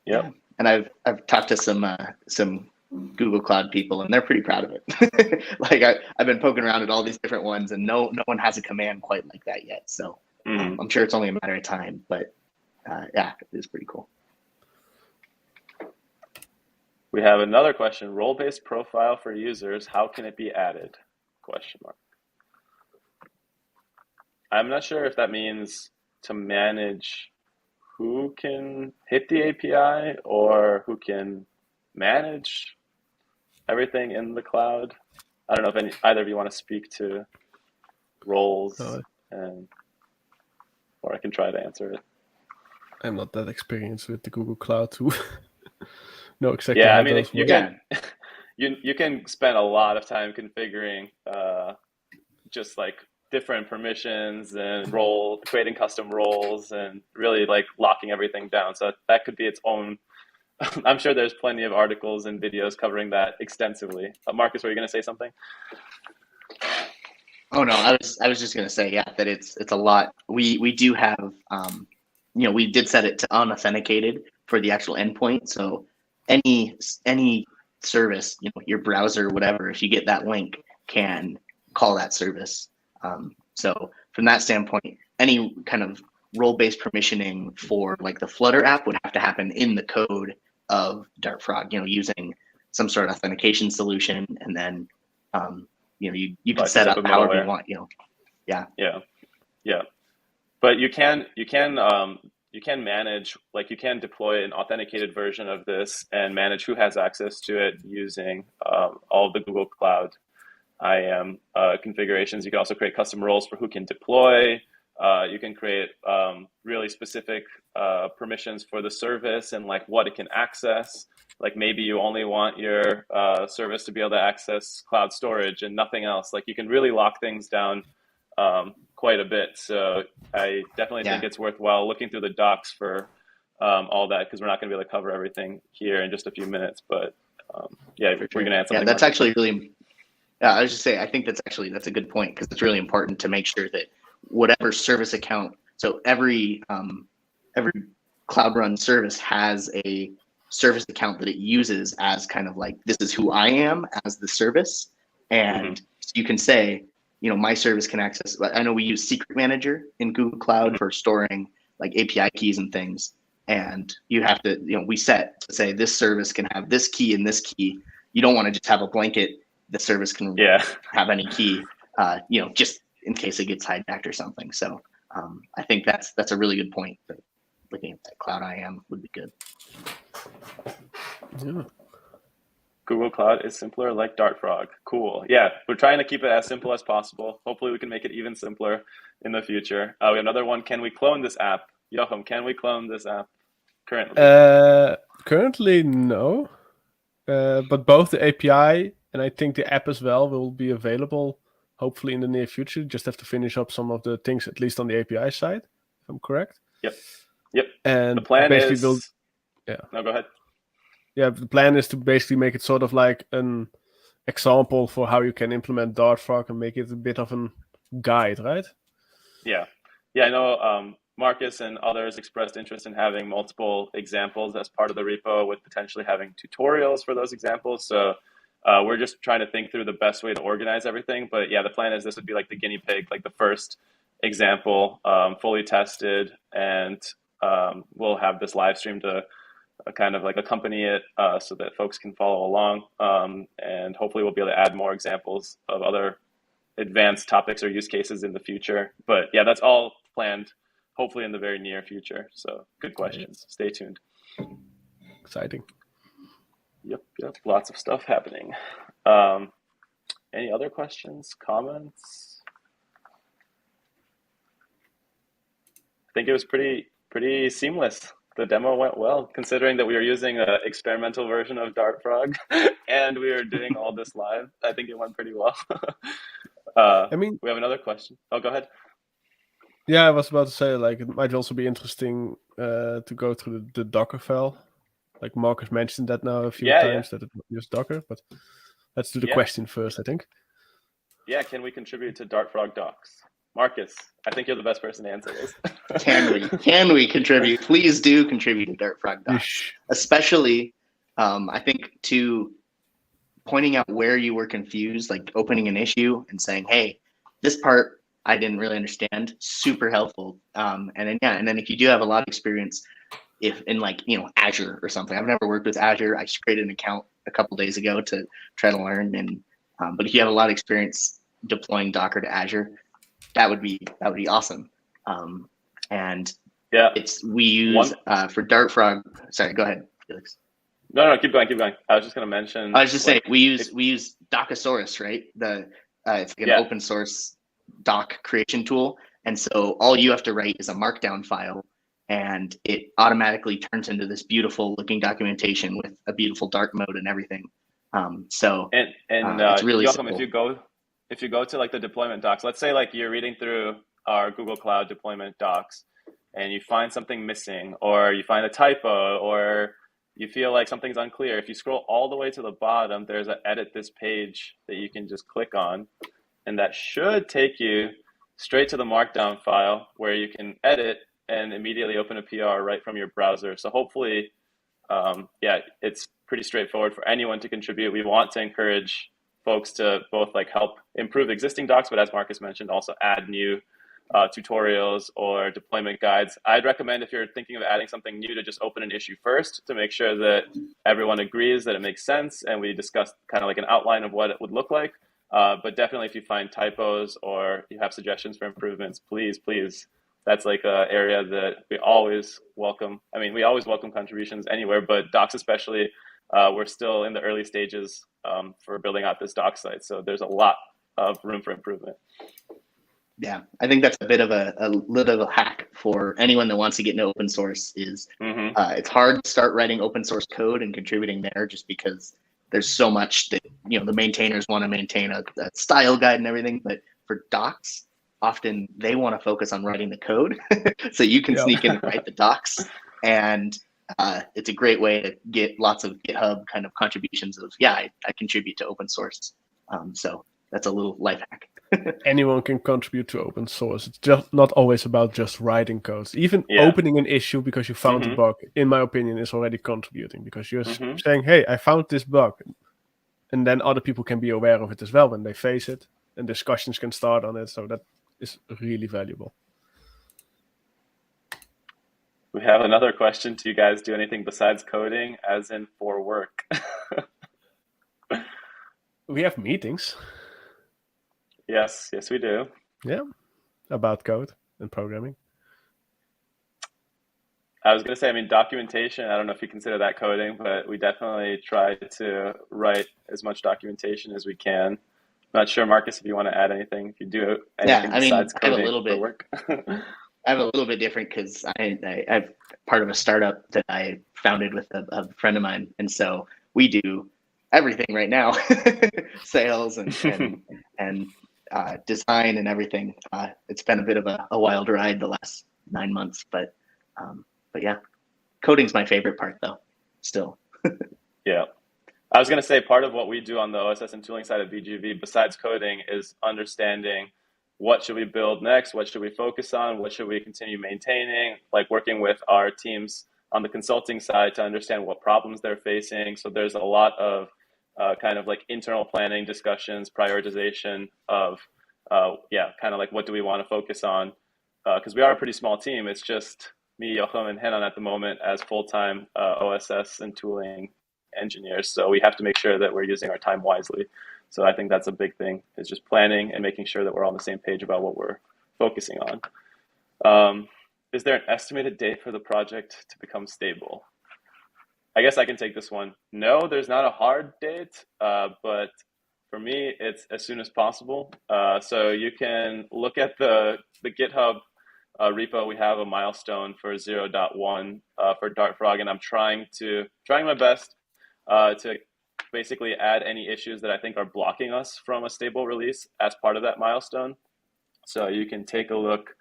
Yeah. And I've talked to some Google Cloud people, and they're pretty proud of it. Like I've been poking around at all these different ones, and no one has a command quite like that yet. So I'm sure it's only a matter of time. But it is pretty cool. We have another question. Role-based profile for users. How can it be added? ? I'm not sure if that means to manage who can hit the API or who can manage everything in the cloud. I don't know if either of you want to speak to roles, or I can try to answer it. I'm not that experienced with the Google Cloud to know exactly. Yeah, I mean, you can spend a lot of time configuring just like different permissions and creating custom roles and really like locking everything down. So that could be its own. I'm sure there's plenty of articles and videos covering that extensively. Marcus, were you going to say something? Oh no, I was just going to say, that it's a lot. We do have, we did set it to unauthenticated for the actual endpoint. So any service, your browser, whatever, if you get that link, can call that service. So from that standpoint, any kind of role-based permissioning for like the Flutter app would have to happen in the code of Dart Frog, using some sort of authentication solution, and then you can set up however you want. Yeah. But you can manage, like you can deploy an authenticated version of this and manage who has access to it using all of the Google Cloud IAM configurations. You can also create custom roles for who can deploy. You can create really specific permissions for the service and like what it can access. Like maybe you only want your service to be able to access cloud storage and nothing else. Like you can really lock things down quite a bit. So I definitely think it's worthwhile looking through the docs for all that, because we're not going to be able to cover everything here in just a few minutes. But we're going to add something. Yeah, that's actually really. I was just saying, I think that's a good point, because it's really important to make sure that whatever service account, so every Cloud Run service has a service account that it uses as kind of like, this is who I am as the service. And so you can say, my service can access, I know we use Secret Manager in Google Cloud for storing like API keys and things. And you have to, we set to say this service can have this key and this key. You don't want to just have a blanket, the service can have any key, just in case it gets hijacked or something. So I think that's a really good point. Looking at that Cloud IAM would be good. Yeah. Google Cloud is simpler like Dart Frog. Cool. Yeah, we're trying to keep it as simple as possible. Hopefully we can make it even simpler in the future. We have another one. Can we clone this app? Jochum, can we clone this app currently? Currently, no. But both the API and I think the app as well will be available hopefully in the near future. Just have to finish up some of the things, at least on the API side, if I'm correct. Yep. And the plan is... No, go ahead. Yeah, the plan is to basically make it sort of like an example for how you can implement Dart Frog and make it a bit of a guide, right? Yeah. I know Marcus and others expressed interest in having multiple examples as part of the repo, with potentially having tutorials for those examples. So we're just trying to think through the best way to organize everything. But yeah, the plan is this would be like the guinea pig, like the first example, fully tested, and we'll have this live stream to kind of like accompany it so that folks can follow along. And hopefully we'll be able to add more examples of other advanced topics or use cases in the future. But yeah, that's all planned hopefully in the very near future. So good questions. Stay tuned. Exciting. Yep. Lots of stuff happening. Any other questions, comments? I think it was pretty seamless. The demo went well, considering that we were using an experimental version of Dart Frog and we were doing all this live. I think it went pretty well. I mean, we have another question. Oh, go ahead. Yeah, I was about to say, like, it might also be interesting to go through the Docker file. Like Marcus mentioned that now a few times that it uses Docker, but let's do the question first, I think. Yeah, can we contribute to Dart Frog docs? Marcus, I think you're the best person to answer this. Can we contribute? Please do contribute to Dart Frog docs, especially I think to pointing out where you were confused, like opening an issue and saying, hey, this part I didn't really understand, super helpful. And then if you do have a lot of experience, if in like, Azure or something, I've never worked with Azure. I just created an account a couple days ago to try to learn. And but if you have a lot of experience deploying Docker to Azure, that would be awesome. And we use for Dart Frog. Sorry, go ahead, Felix. No, keep going. I was just going to mention. I was just saying we use Docasaurus, right? It's like an open source doc creation tool, and so all you have to write is a markdown file, and it automatically turns into this beautiful looking documentation with a beautiful dark mode and everything. It's really Jochum, simple. if you go to like the deployment docs, let's say like you're reading through our Google Cloud deployment docs, and you find something missing, or you find a typo, or you feel like something's unclear. If you scroll all the way to the bottom, there's an edit this page that you can just click on, and that should take you straight to the markdown file where you can edit and immediately open a PR right from your browser. So hopefully, it's pretty straightforward for anyone to contribute. We want to encourage folks to both like help improve existing docs, but as Marcus mentioned, also add new tutorials or deployment guides. I'd recommend, if you're thinking of adding something new, to just open an issue first to make sure that everyone agrees that it makes sense, and we discuss kind of like an outline of what it would look like. But definitely, if you find typos or you have suggestions for improvements, please, that's like an area that we always welcome. I mean, we always welcome contributions anywhere, but docs especially, we're still in the early stages for building out this doc site. So there's a lot of room for improvement. Yeah, I think that's a bit of a little hack for anyone that wants to get into open source. It's hard to start writing open source code and contributing there, just because there's so much that the maintainers want to maintain a style guide and everything. But for docs, often they want to focus on writing the code, so you can sneak in and write the docs. And it's a great way to get lots of GitHub kind of contributions of I contribute to open source. So that's a little life hack. Anyone can contribute to open source. It's just not always about just writing codes. Even opening an issue because you found a bug, in my opinion, is already contributing, because you're saying, hey, I found this bug. And then other people can be aware of it as well when they face it, and discussions can start on it. So that is really valuable. We have another question. Do you guys do anything besides coding, as in for work? We have meetings. Yes, we do. Yeah, about code and programming. I was going to say, I mean, documentation, I don't know if you consider that coding, but we definitely try to write as much documentation as we can. Not sure, Marcus, if you want to add anything, if you do anything besides coding. I have a little bit. Work. I have a little bit different because I'm part of a startup that I founded with a friend of mine, and so we do everything right now, sales and design and everything. It's been a bit of a wild ride the last 9 months, but yeah, coding's my favorite part though. Still. Yeah. I was going to say part of what we do on the OSS and tooling side of BGV, besides coding, is understanding what should we build next, what should we focus on, what should we continue maintaining, like working with our teams on the consulting side to understand what problems they're facing. So there's a lot of kind of like internal planning discussions, prioritization of, kind of like what do we want to focus on? Because we are a pretty small team. It's just me, Jochum, and Henan at the moment as full-time OSS and tooling engineers. So we have to make sure that we're using our time wisely. So I think that's a big thing, is just planning and making sure that we're on the same page about what we're focusing on. Is there an estimated date for the project to become stable? I guess I can take this one. No, there's not a hard date, but for me, it's as soon as possible. So you can look at the GitHub repo. We have a milestone for 0.1 for Dart Frog, and I'm trying my best to basically add any issues that I think are blocking us from a stable release as part of that milestone. So you can take a look.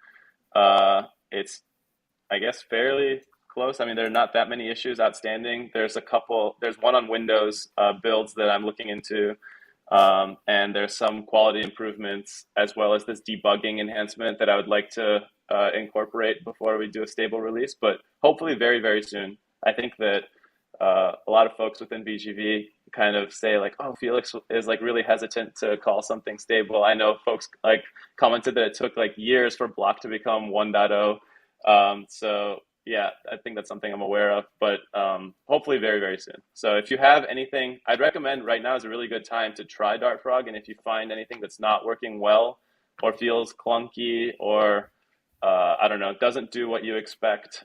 It's, I guess, fairly close. I mean, there are not that many issues outstanding. There's one on Windows builds that I'm looking into. And there's some quality improvements as well as this debugging enhancement that I would like to incorporate before we do a stable release, but hopefully very, very soon. I think that a lot of folks within BGV kind of say like, oh, Felix is like really hesitant to call something stable. I know folks like commented that it took like years for Block to become 1.0. So yeah, I think that's something I'm aware of, but hopefully very, very soon. So if you have anything, I'd recommend right now is a really good time to try Dart Frog. And if you find anything that's not working well or feels clunky or I don't know, doesn't do what you expect,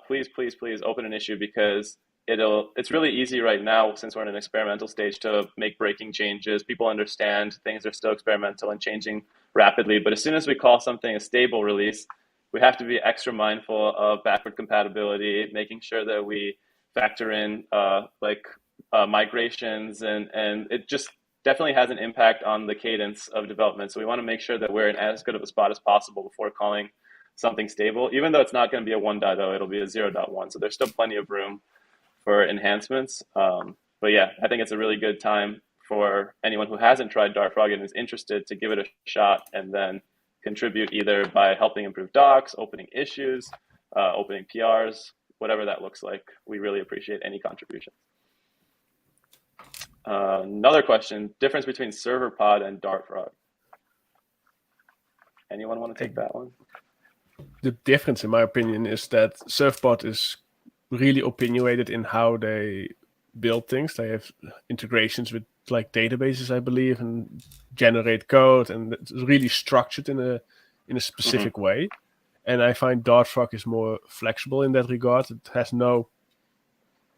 please, please, please open an issue, because it's really easy right now, since we're in an experimental stage, to make breaking changes. People understand things are still experimental and changing rapidly. But as soon as we call something a stable release, we have to be extra mindful of backward compatibility, making sure that we factor in migrations, and it just definitely has an impact on the cadence of development. So we want to make sure that we're in as good of a spot as possible before calling something stable. Even though it's not going to be a 1.0, it'll be a 0.1. So there's still plenty of room for enhancements. But yeah, I think it's a really good time for anyone who hasn't tried Dart Frog and is interested to give it a shot, and then contribute either by helping improve docs, opening issues, opening PRs, whatever that looks like. We really appreciate any contribution. Another question, difference between ServerPod and Dart Frog. Anyone want to take that one? The difference, in my opinion, is that ServerPod is really opinionated in how they build things. They have integrations with like databases, I believe, and generate code, and it's really structured in a specific way. And I find Dart Frog is more flexible in that regard. It has no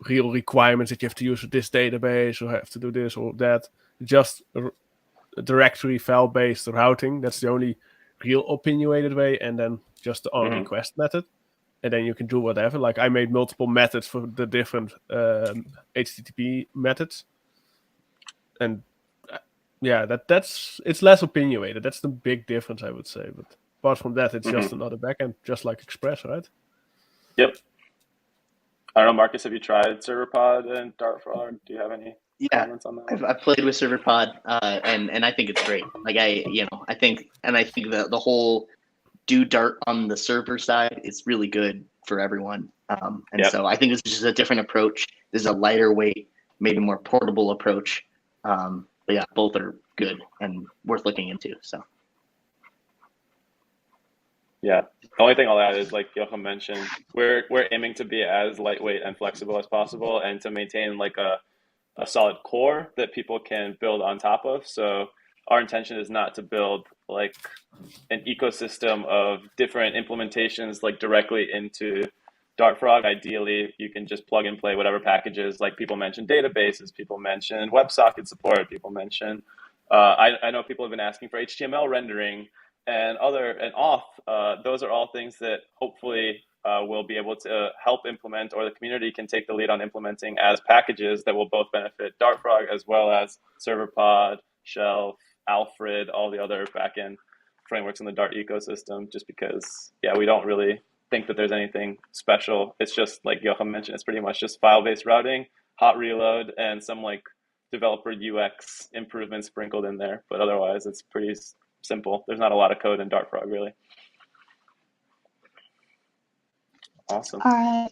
real requirements that you have to use this database or have to do this or that. Just a directory file-based routing. That's the only real opinionated way, and then just the on request method. And then you can do whatever. Like I made multiple methods for the different HTTP methods. And it's less opinionated. That's the big difference, I would say. But apart from that, it's just another backend, just like Express, right? Yep. I don't know, Marcus, have you tried ServerPod and Dart Frog? Do you have any comments on that? I've played with ServerPod, and I think it's great. Like I think that the whole do Dart on the server side is really good for everyone. So I think this is just a different approach. This is a lighter weight, maybe more portable approach. But yeah, both are good and worth looking into. So. Yeah, the only thing I'll add is, like Jochum mentioned, we're aiming to be as lightweight and flexible as possible, and to maintain like a solid core that people can build on top of. So our intention is not to build like an ecosystem of different implementations like directly into Dart Frog. Ideally, you can just plug and play whatever packages, like people mentioned databases, people mentioned WebSocket support, people mentioned, I know people have been asking for HTML rendering and auth. Those are all things that hopefully we'll be able to help implement, or the community can take the lead on implementing as packages that will both benefit Dart Frog as well as ServerPod, Shelf, Alfred, all the other backend frameworks in the Dart ecosystem, just because, we don't really think that there's anything special. It's just like Jochum mentioned, it's pretty much just file-based routing, hot reload, and some like developer UX improvements sprinkled in there, but otherwise it's pretty simple. There's not a lot of code in Dart Frog, really. Awesome. All right,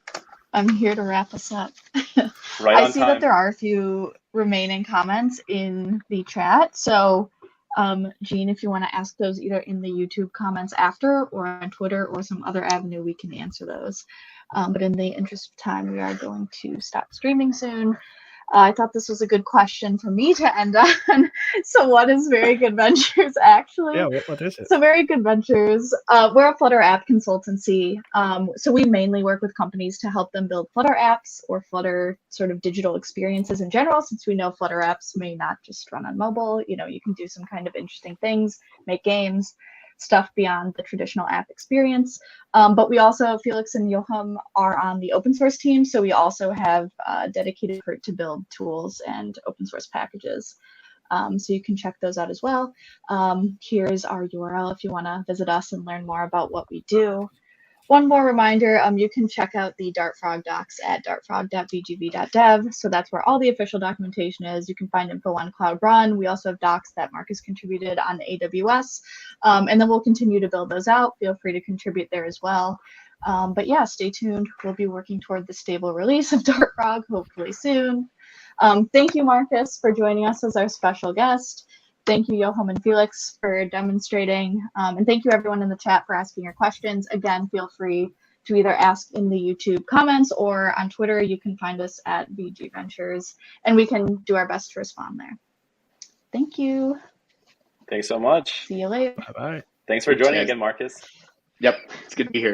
I'm here to wrap us up. Right I on see time. that there are a few remaining comments in the chat. So, Jean, if you want to ask those either in the YouTube comments after or on Twitter or some other avenue, we can answer those. But in the interest of time, we are going to stop streaming soon. I thought this was a good question for me to end on. So what is Very Good Ventures actually? Yeah, what is it? So Very Good Ventures, we're a Flutter app consultancy. So we mainly work with companies to help them build Flutter apps or Flutter sort of digital experiences in general, since we know Flutter apps may not just run on mobile. You know, you can do some kind of interesting things, make games, stuff beyond the traditional app experience. But we also, Felix and Jochum are on the open source team, so we also have dedicated effort to build tools and open source packages. So you can check those out as well. Here's our URL if you want to visit us and learn more about what we do. One more reminder, you can check out the Dart Frog docs at dartfrog.vgv.dev. So that's where all the official documentation is. You can find info on Cloud Run. We also have docs that Marcus contributed on AWS. And then we'll continue to build those out. Feel free to contribute there as well. But yeah, stay tuned. We'll be working toward the stable release of Dart Frog hopefully soon. Thank you, Marcus, for joining us as our special guest. Thank you, Jochum and Felix, for demonstrating. And thank you, everyone in the chat, for asking your questions. Again, feel free to either ask in the YouTube comments or on Twitter. You can find us at VG Ventures, and we can do our best to respond there. Thank you. Thanks so much. See you later. Bye-bye. Thanks for joining Cheers. again, Marcus. Yep, it's good to be here.